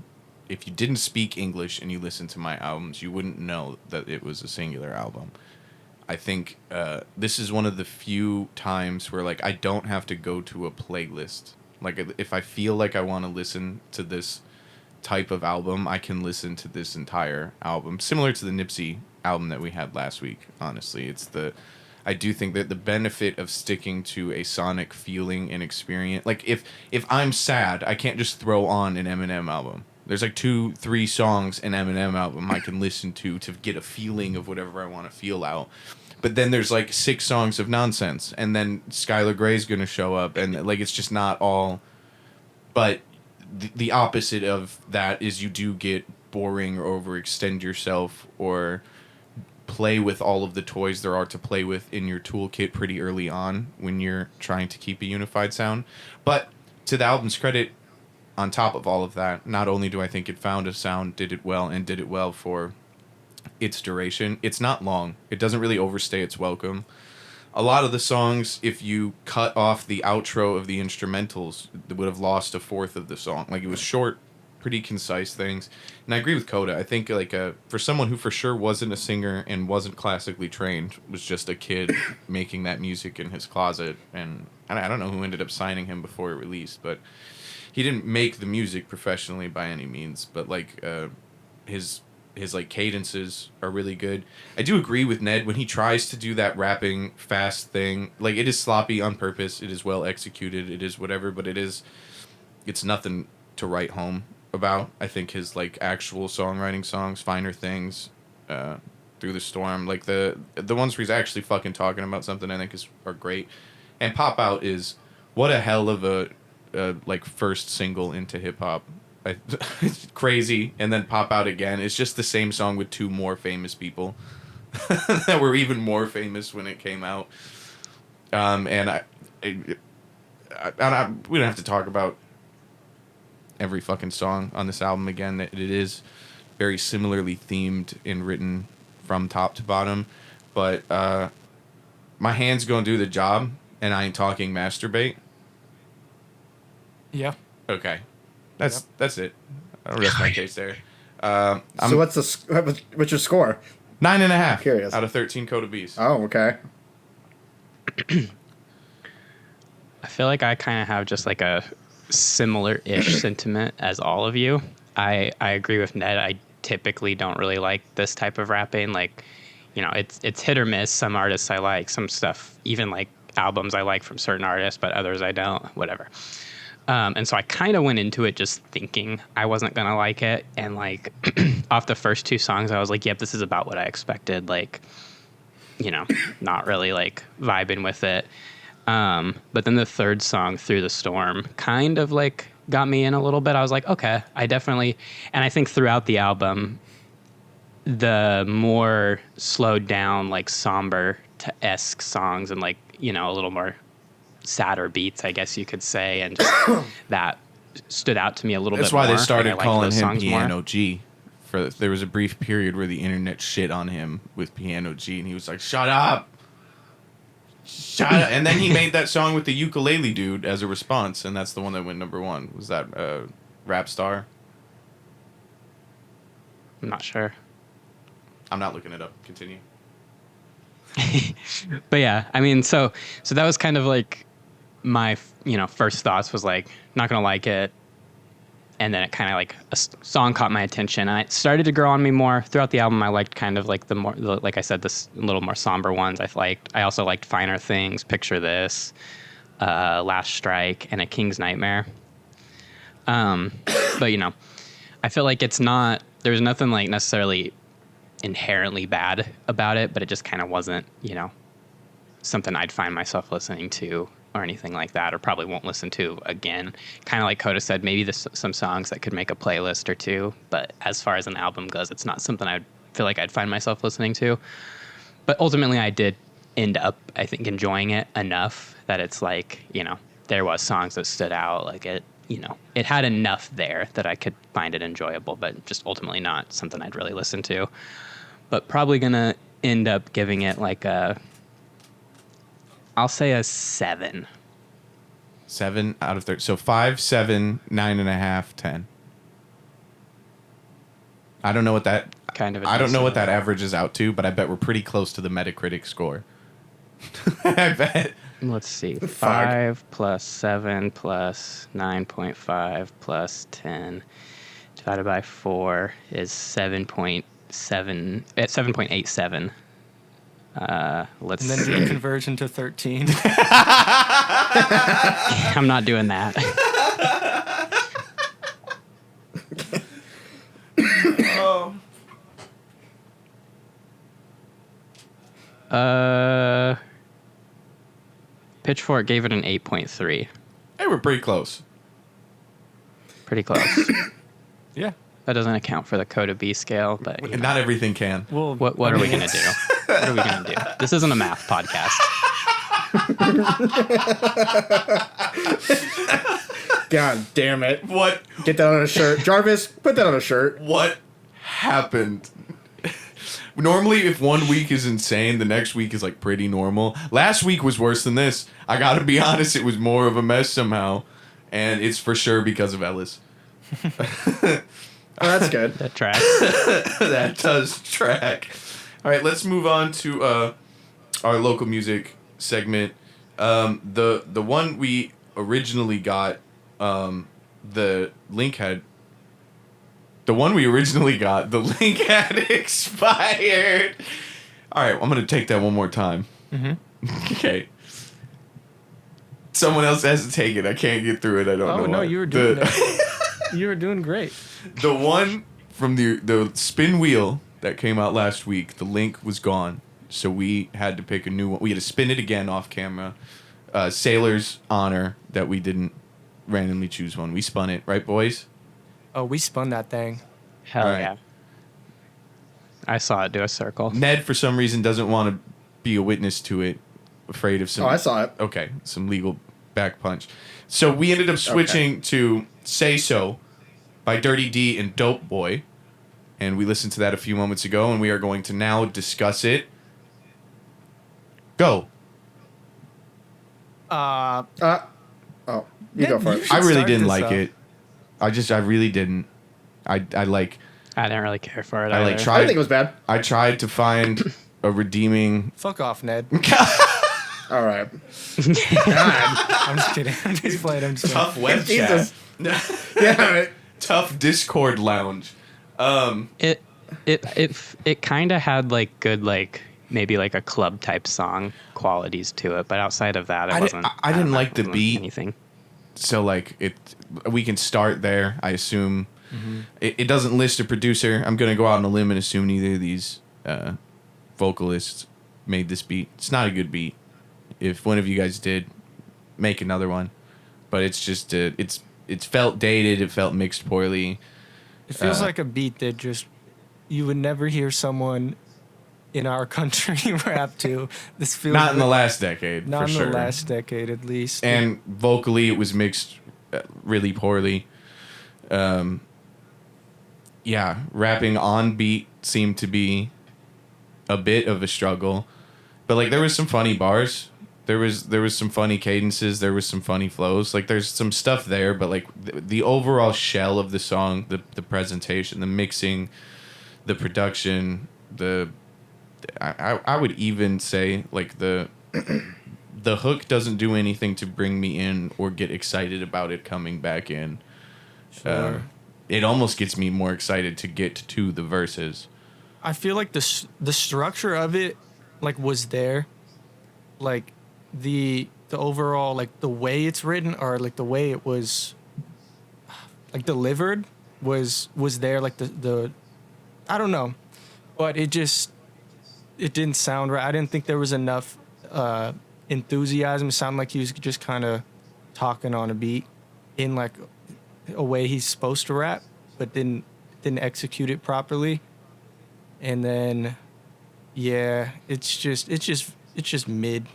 didn't speak English and you listened to my albums, you wouldn't know that it was a singular album. I think this is one of the few times where like I don't have to go to a playlist. Like if I feel like I want to listen to this type of album, I can listen to this entire album. Similar to the Nipsey album that we had last week, honestly. I do think that the benefit of sticking to a sonic feeling and experience, like if I'm sad, I can't just throw on an Eminem album. There's like 2-3 songs in Eminem album I can listen to get a feeling of whatever I want to feel out. But then there's like 6 songs of nonsense, and then Skylar Grey's gonna show up, and like it's just not all. But the opposite of that is you do get boring or overextend yourself or play with all of the toys there are to play with in your toolkit pretty early on when you're trying to keep a unified sound. But to the album's credit, on top of all of that, not only do I think it found a sound, did it well for its duration. It's not long. It doesn't really overstay its welcome. A lot of the songs, if you cut off the outro of the instrumentals, it would have lost a fourth of the song. Like, it was short, pretty concise things. And I agree with Koda. I think like for someone who for sure wasn't a singer and wasn't classically trained, was just a kid making that music in his closet, and I don't know who ended up signing him before it released, but he didn't make the music professionally by any means, but like his like cadences are really good. I do agree with Ned when he tries to do that rapping fast thing. Like, it is sloppy on purpose. It is well executed. It is whatever, but it's nothing to write home about. I think his like actual songwriting songs, Finer Things, Through the Storm, like the ones where he's actually fucking talking about something, I think are great. And Pop Out is what a hell of a like first single into hip hop. It's crazy. And then Pop Out Again. It's just the same song with 2 more famous people that were even more famous when it came out. And we don't have to talk about every fucking song on this album again. It is very similarly themed and written from top to bottom. But My Hand's Gonna Do the Job, and I ain't talking Masturbate. Yeah. Okay. That's it. I'll rest my case there. So what's your score? 9.5 Curious. out of 13 Koda B's. Oh, okay. I feel like I kind of have just like a similar-ish sentiment as all of you. I agree with Ned. I typically don't really like this type of rapping. Like, you know, it's hit or miss. Some artists I like, some stuff, even like albums I like from certain artists, but others I don't, whatever. And so I kind of went into it just thinking I wasn't going to like it. And like off the first 2 songs, I was like, yep, this is about what I expected. Like, you know, not really like vibing with it. But then the third song, Through the Storm, kind of like got me in a little bit. I was like, okay, I definitely, and I think throughout the album, the more slowed down, like somber-esque songs and like, you know, a little more sadder beats, I guess you could say, and just that stood out to me a little bit more. That's why they started and I liked calling those him songs Piano more. G. There was a brief period where the internet shit on him with Piano G, and he was like, shut up! Shut up! And then he made that song with the ukulele dude as a response, and that's the one that went number 1. Was that Rap Star? I'm not sure. I'm not looking it up. Continue. But yeah, I mean, so that was kind of like my, you know, first thoughts was like, not gonna like it. and then it kind of like song caught my attention. And it started to grow on me more throughout the album. I liked kind of like like I said, this little more somber ones. I also liked Finer Things, Picture This, Last Strike, and A King's Nightmare. But I feel like there's nothing like necessarily inherently bad about it, but it just kind of wasn't, something I'd find myself listening to or anything like that, or probably won't listen to again. Kind of like Koda said, maybe there's some songs that could make a playlist or two, but as far as an album goes, it's not something I'd feel like I'd find myself listening to. But ultimately, I did end up, I think, enjoying it enough that it's like, there was songs that stood out. Like it had enough there that I could find it enjoyable, but just ultimately not something I'd really listen to. But probably gonna end up giving it like I'll say a 7. 7 out of 30. So 5, 7, 9.5, 10. I don't know what that kind of. I don't know what that averages out to, but I bet we're pretty close to the Metacritic score. I bet. Let's see. 5 plus 7 plus 9.5 plus 10 divided by 4 is 7.87. Let's And then do the conversion to 13. I'm not doing that. Pitchfork gave it an 8.3. Hey, we're pretty close. Pretty close. Yeah. That doesn't account for the Koda B scale, but Not everything can. Well, what are we gonna do? What are we gonna do? This isn't a math podcast. God damn it. What Get that on a shirt. Jarvis, put that on a shirt. what happened? Normally, if one week is insane, the next week is like pretty normal. Last week was worse than this. I gotta be honest, it was more of a mess somehow. And it's for sure because of Ellis. Oh, that's good. That tracks. That does track. All right, let's move on to our local music segment. The one we originally got, the link had expired. All right, I'm gonna take that one more time. Mm-hmm. Okay. Someone else has to take it. I can't get through it. I don't know. Oh, no, why. you were doing it. You were doing great. The one from the spin wheel that came out last week, the link was gone. So we had to pick a new one. We had to spin it again off camera. Sailor's honor that we didn't randomly choose one. We spun it, right, boys? Oh, we spun that thing. Hell All right. yeah. I saw it do a circle. Ned, for some reason, doesn't want to be a witness to it. Afraid of some... Oh, I saw it. Okay, some legal back punch. So we ended up switching to Say So by Dirty D and Dope Boy. And we listened to that a few moments ago, and we are going to now discuss it. Go. Oh, you go for it. I really start didn't this like off. it. I really didn't. I like... I didn't really care for it. I like either. I tried. didn't think it was bad. I tried to find a redeeming... Fuck off, Ned. All right. I'm just kidding. I'm just playing. I'm just playing. Tough web Jesus. chat. Yeah. Tough Discord lounge. It kind of had like good like maybe like a club type song qualities to it, but outside of that, it wasn't. I didn't don't know, like the wasn't beat. Anything. So like we can start there. I assume it doesn't list a producer. I'm gonna go out on a limb and assume neither of these vocalists made this beat. It's not a good beat. If one of you guys did, make another one. But it's just it's felt dated. It felt mixed poorly. It feels like a beat that just you would never hear someone in our country rap to. This feels Not in the last decade, not for in sure. the last decade at least. And vocally, it was mixed really poorly. Yeah, rapping on beat seemed to be a bit of a struggle, but like there was some funny bars. There was some funny cadences. There was some funny flows. Like there's some stuff there, but like the overall shell of the song, the presentation, the mixing, the production, I would even say like the hook doesn't do anything to bring me in or get excited about it coming back in. Sure. It almost gets me more excited to get to the verses. I feel like the structure of it, like, was there, like the overall, like, the way it's written, or like the way it was like delivered was there, like the I don't know, but it didn't sound right. I didn't think there was enough enthusiasm. It sounded like he was just kind of talking on a beat in like a way he's supposed to rap, but didn't execute it properly. And then, yeah, it's just mid.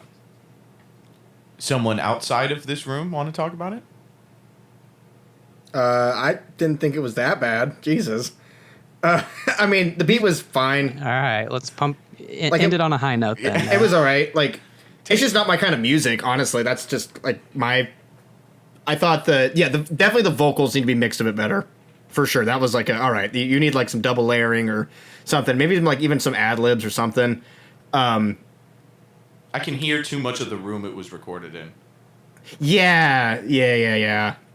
Someone outside of this room want to talk about it? I didn't think it was that bad. Jesus. I mean, the beat was fine. All right, let's Like end it on a high note then. It was all right. Like, it's just not my kind of music, honestly. That's just, like, I thought definitely the vocals need to be mixed a bit better. For sure. That was like, all right, you need, like, some double layering or something. Maybe, like, even some ad-libs or something. I can hear too much of the room it was recorded in. Yeah.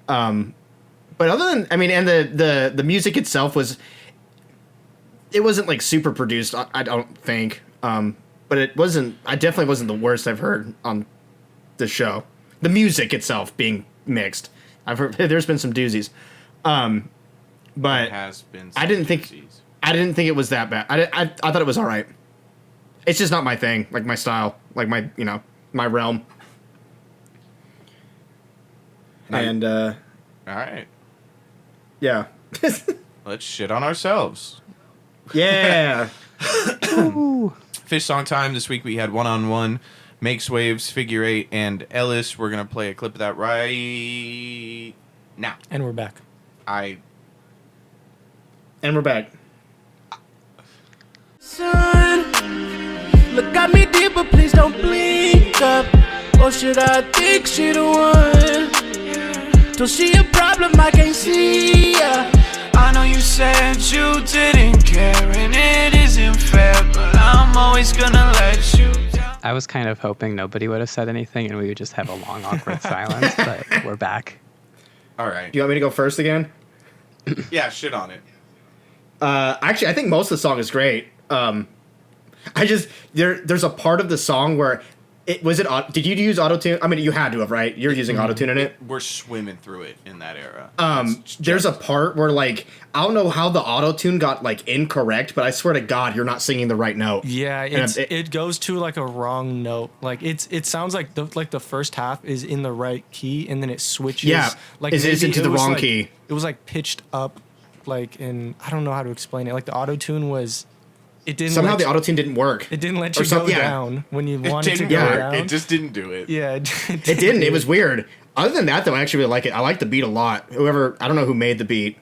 But other than, I mean, and the music itself it wasn't like super produced, I don't think. But it definitely wasn't the worst I've heard on the show. The music itself being mixed. I've heard there's been some doozies. But It has been. I didn't think it was that bad. I thought it was all right. It's just not my thing, like my style, like my realm. And All right. yeah. Let's shit on ourselves. Yeah. Fish song time. This week we had one-on-one, Makes Waves, Figure 8, and Ellis. We're going to play a clip of that right now. And we're back. And we're back. Son, look at me deep, but please don't blink up. Or should I think she the one? Till she a problem I can't see ya. I know you said you didn't care, and it isn't fair, but I'm always gonna let you down. I was kind of hoping nobody would have said anything and we would just have a long, awkward silence, but we're back. All right. Do you want me to go first again? Yeah, shit on it. Actually, I think most of the song is great. There's a part of the song where did you use autotune? I mean, you had to have, right? You're using autotune in it. We're swimming through it in that era. There's a part where, like, I don't know how the autotune got, like, incorrect, but I swear to God, you're not singing the right note. Yeah, it goes to like a wrong note. Like it sounds like the first half is in the right key and then it switches. Yeah, like it's maybe into the was wrong like, key. It was like pitched up, like in, I don't know how to explain it. Like the autotune was, it didn't Somehow let the you, autotune didn't work. it didn't let or you go something, yeah. down when you It wanted to didn't go work. down. It just didn't do it. Yeah, It didn't. It was weird. Other than that, though, I actually really like it. I like the beat a lot. I don't know who made the beat,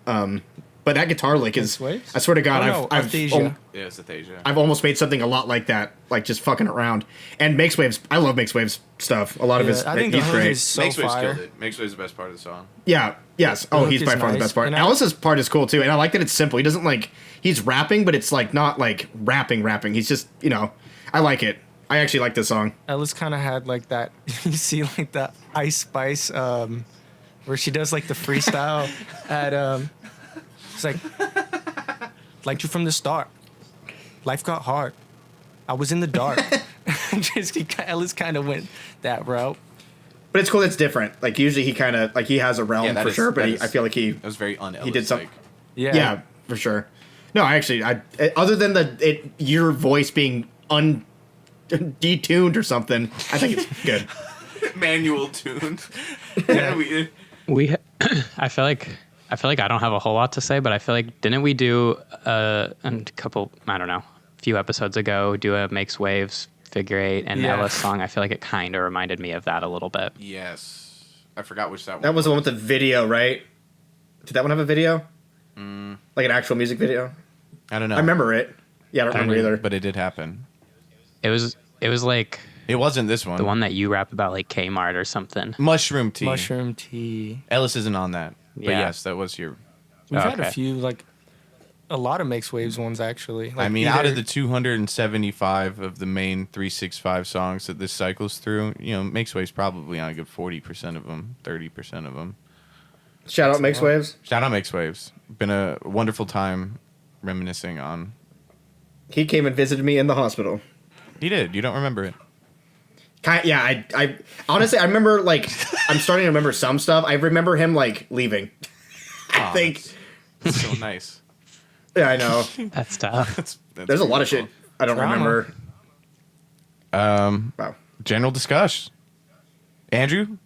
but that guitar lick is. Waves? I swear to God, Oh, no, Arthesia. Yeah, it's Athasia. I've almost made something a lot like that, like just fucking around. And Makes Waves. I love Makes Waves stuff. A lot of his. I think the he's hook great. is so Makes Waves fire. killed it. Makes Waves the best part of the song. Yeah. Yes. Oh, hook he's by is far the nice. best part. And Alice's part is cool too, and I like that it's simple. He doesn't like. He's rapping, but it's like not like rapping. He's just I like it. I actually like this song. Ellis kind of had like that. You see, like the Ice Spice, where she does like the freestyle at. It's like, liked you from the start. Life got hard. I was in the dark. Ellis kind of went that route. But it's cool. It's different. Like usually he kind of like he has a realm that for is- sure, but that is- I feel like he That was very un-Ellis. he did something. Yeah. For sure. No, actually, other than your voice being detuned or something, I think it's good. Manual tuned. I feel like I don't have a whole lot to say, but I feel like didn't we do a couple, I don't know, a few episodes ago do a Makes Waves, Figure 8, and Yeah. Ellis song? I feel like it kind of reminded me of that a little bit. Yes. I forgot which that one That was the one with the video, right? Did that one have a video? Like an actual music video? I don't know. I remember it. Yeah, I don't remember either. But it did happen. It was like It wasn't this one. the one that you rap about, like Kmart or something. Mushroom Tea. Mushroom Tea. Ellis isn't on that. But Yeah. yes, that was your... We've had a Okay. few, like, a lot of Makes Waves ones, actually. Like I mean, out either- of the 275 of the main 365 songs that this cycles through, Makes Waves probably on a good 40% of them, 30% of them. Shout out Makes Waves. Shout out Makes Waves. Been a wonderful time reminiscing on. He came and visited me in the hospital. He did. You don't remember it. Yeah, I honestly, I remember, like, I'm starting to remember some stuff. I remember him, like, leaving. I think. That's so nice. Yeah, I know. That's tough. That's There's a lot of shit I don't Drama. remember. Wow. General discuss. Andrew,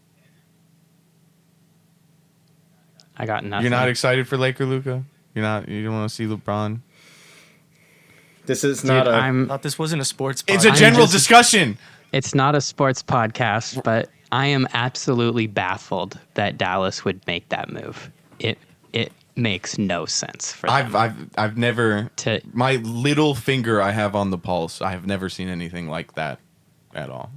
I got nothing. you're not excited for Laker Luka? You don't want to see LeBron? This is Dude, not a. I thought this wasn't a sports. It's a podcast. general just- discussion. It's not a sports podcast, but I am absolutely baffled that Dallas would make that move. It makes no sense for them. I've never To- my little finger I have on the pulse. I have never seen anything like that at all.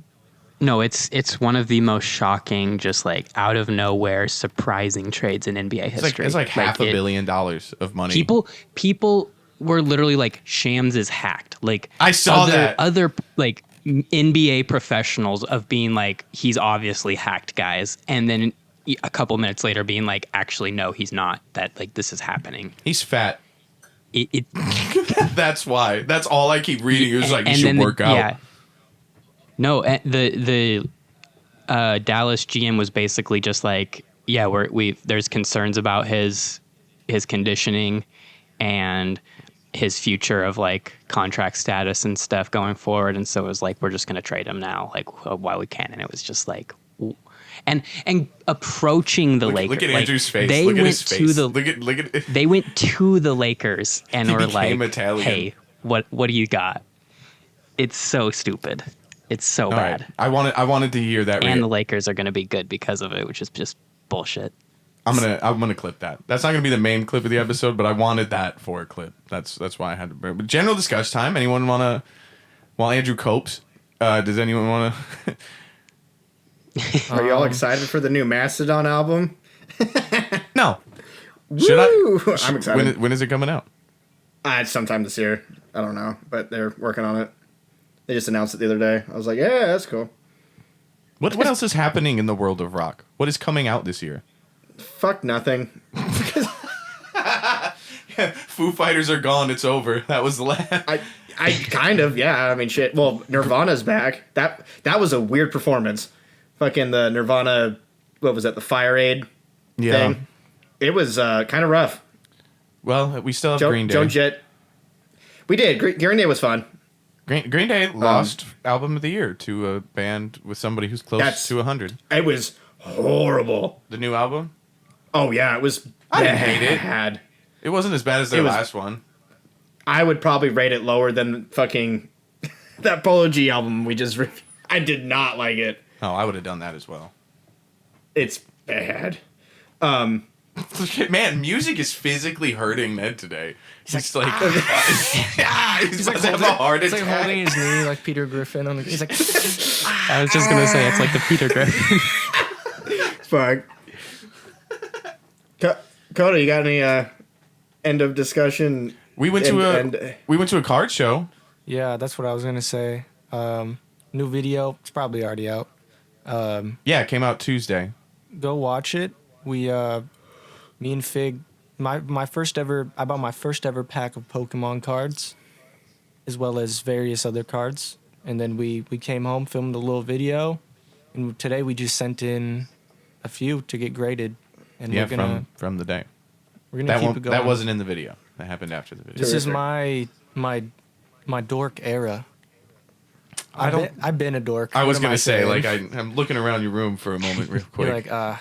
No, it's one of the most shocking, just like out of nowhere, surprising trades in NBA history. It's like half a it- billion dollars of money. People were literally like, Shams is hacked. Like I saw that. other like NBA professionals of being like, he's obviously hacked, guys, and then a couple minutes later being like, actually no, he's not. That like this is happening. He's fat. It That's why. That's all I keep reading. It was like, you and should then work out. Yeah. No, the Dallas GM was basically just like, yeah, there's concerns about his conditioning and his future of like contract status and stuff going forward, and so it was like, we're just gonna trade him now, like while we can, and it was just like, and approaching the Lakers. Look at like, Andrew's face. They Look at went his to face. the Look at they went to the Lakers and He were like, became Italian. hey, what do you got? It's so stupid. It's so All bad. right. I wanted to hear that. And the Lakers are going to be good because of it, which is just bullshit. I'm gonna clip that. That's not gonna be the main clip of the episode, but I wanted that for a clip. That's why I had to bring. But general discuss time. Anyone wanna? While Andrew copes, does anyone wanna? Are y'all excited for the new Mastodon album? No. Should Woo! I? I'm excited. When is it coming out? It's sometime this year. I don't know, but they're working on it. They just announced it the other day. I was like, yeah, that's cool. What else is happening in the world of rock? What is coming out this year? Fuck nothing. Foo Fighters are gone. It's over. That was the last. I kind of, yeah. I mean, shit. Well, Nirvana's back. That was a weird performance. Fucking the Nirvana, what was that, the Fire Aid thing? It was kind of rough. Well, we still have Green Day. Joan Jett. We did. Green Day was fun. Green Day lost album of the year to a band with somebody who's close to 100. It was horrible. The new album? Oh, yeah, it was I didn't hate it. bad. It wasn't as bad as their was- last one. I would probably rate it lower than fucking that Polo G album we just reviewed. I did not like it. Oh, I would have done that as well. It's bad. Man, music is physically hurting Ned today. He's like, he's about to have a heart It's attack. like holding his knee like Peter Griffin on the. He's like, I was just going to say, it's like the Peter Griffin. Fuck. Koda, you got any end of discussion? We went to a card show. yeah, that's what I was gonna say. New video. It's probably already out. Yeah, it came out Tuesday. Go watch it. We, me and Fig, my first ever. I bought my first ever pack of Pokemon cards, as well as various other cards. And then we came home, filmed a little video, and today we just sent in a few to get graded. And Yeah, we're gonna from the day. we're gonna keep it going. That wasn't in the video. That happened after the video. This is Terrific. my dork era. I don't. I've been a dork. I was What am gonna say, saying? like, I'm looking around your room for a moment, real quick. You're like,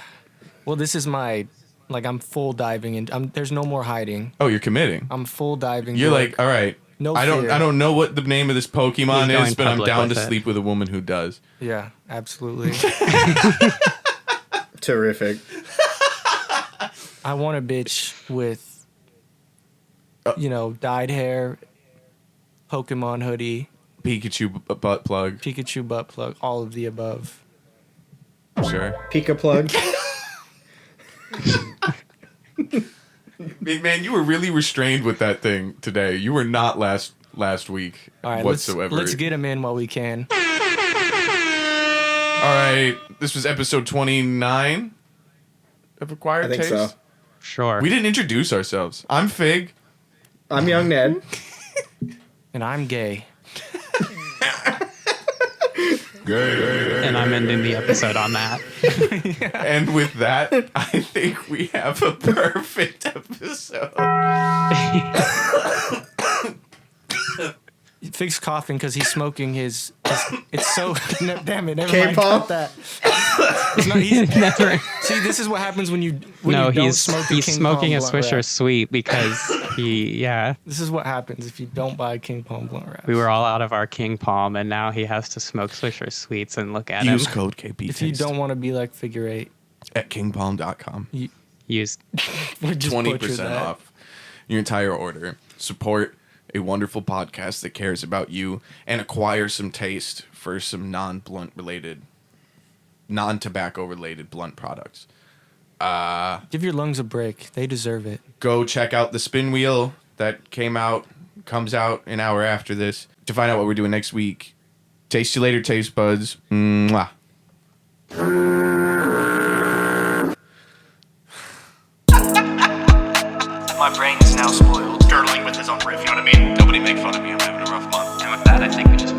well, this is my, like, I'm full diving in. There's no more hiding. Oh, you're committing. I'm full diving. You're dork. like, all right. No I fear. don't know what the name of this Pokemon He's going is, but I'm public down to with it. sleep with a woman who does. Yeah, absolutely. Terrific. I want a bitch with, dyed hair, Pokemon hoodie, Pikachu butt plug. Pikachu butt plug, all of the above. Sure. Pika plug. Man, you were really restrained with that thing today. You were not last week All right, whatsoever. let's get him in while we can. All right, this was episode 29 have acquired I think taste? so. Sure. We didn't introduce ourselves. I'm Fig. I'm young Ned. And I'm gay. And I'm ending the episode on that. And with that, I think we have a perfect episode. Fig's coughing because he's smoking his it's so no, damn it, never mind, K-pop? cut that. It's not, he's, Never. see, this is what happens when you No, don't he's smoke he's King smoking Palm a blunt Swisher wrap. Sweet because yeah. This is what happens if you don't buy King Palm blunt wraps. We were all out of our King Palm, and now he has to smoke Swisher Sweets and look at Use him. code KP If you don't want to be like Figure Eight, at kingpalm.com. Use we just butchered 20% that. off your entire order. Support a wonderful podcast that cares about you and acquire some taste for some non-tobacco related blunt products. Give your lungs a break. They deserve it. Go check out the spin wheel that comes out an hour after this to find out what we're doing next week. Taste you later, taste buds. Mwah. My brain is now spoiled. Girdling with his own riff, you know what I mean? Nobody make fun of me. I'm having a rough month. And with that, I think we just